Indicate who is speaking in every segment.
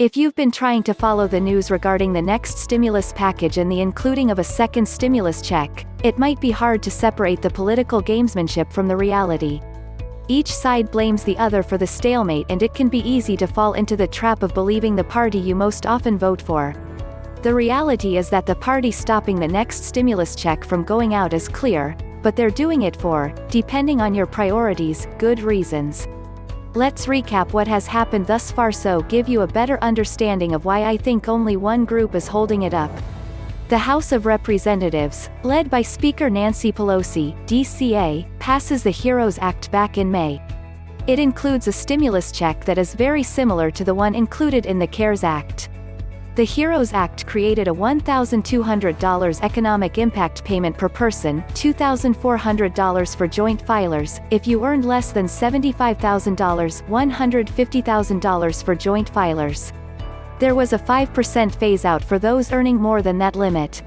Speaker 1: If you've been trying to follow the news regarding the next stimulus package and the including of a second stimulus check, it might be hard to separate the political gamesmanship from the reality. Each side blames the other for the stalemate, and it can be easy to fall into the trap of believing the party you most often vote for. The reality is that the party stopping the next stimulus check from going out is clear, but they're doing it for, depending on your priorities, good reasons. Let's recap what has happened thus far so give you a better understanding of why I think only one group is holding it up. The House of Representatives, led by Speaker Nancy Pelosi, DCA, passes the HEROES Act back in May. It includes a stimulus check that is very similar to the one included in the CARES Act. The HEROES Act created a $1,200 economic impact payment per person, $2,400 for joint filers, if you earned less than $75,000, $150,000 for joint filers. There was a 5% phase-out for those earning more than that limit.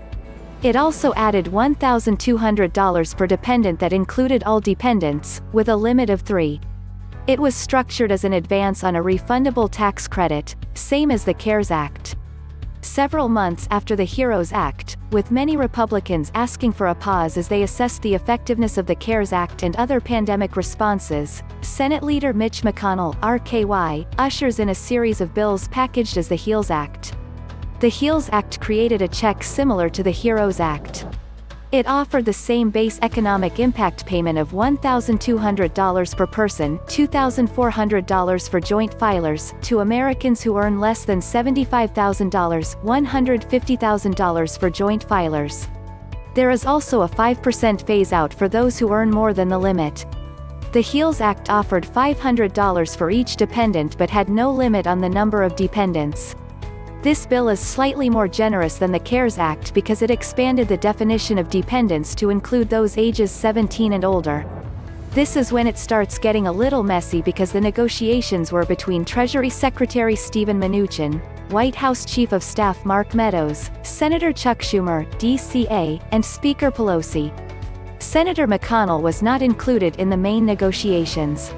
Speaker 1: It also added $1,200 per dependent that included all dependents, with a limit of 3. It was structured as an advance on a refundable tax credit, same as the CARES Act. Several months after the HEROES Act, with many Republicans asking for a pause as they assessed the effectiveness of the CARES Act and other pandemic responses, Senate Leader Mitch McConnell, RKY, ushers in a series of bills packaged as the HEALS Act. The HEALS Act created a check similar to the HEROES Act. It offered the same base economic impact payment of $1,200 per person, $2,400 for joint filers, to Americans who earn less than $75,000, $150,000 for joint filers. There is also a 5% phase-out for those who earn more than the limit. The HEALS Act offered $500 for each dependent but had no limit on the number of dependents. This bill is slightly more generous than the CARES Act because it expanded the definition of dependents to include those ages 17 and older. This is when it starts getting a little messy because the negotiations were between Treasury Secretary Steven Mnuchin, White House Chief of Staff Mark Meadows, Senator Chuck Schumer, DCA, and Speaker Pelosi. Senator McConnell was not included in the main negotiations.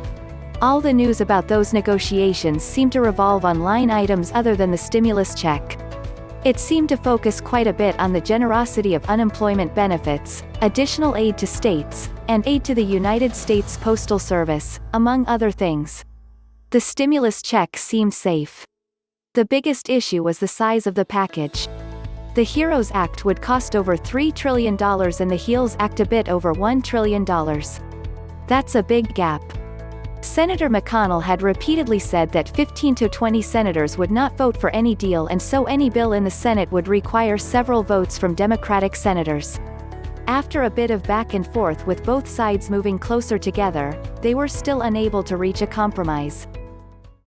Speaker 1: All the news about those negotiations seemed to revolve on line items other than the stimulus check. It seemed to focus quite a bit on the generosity of unemployment benefits, additional aid to states, and aid to the United States Postal Service, among other things. The stimulus check seemed safe. The biggest issue was the size of the package. The HEROES Act would cost over $3 trillion and the HEALS Act a bit over $1 trillion. That's a big gap. Senator McConnell had repeatedly said that 15 to 20 senators would not vote for any deal, and so any bill in the Senate would require several votes from Democratic senators. After a bit of back and forth with both sides moving closer together, they were still unable to reach a compromise.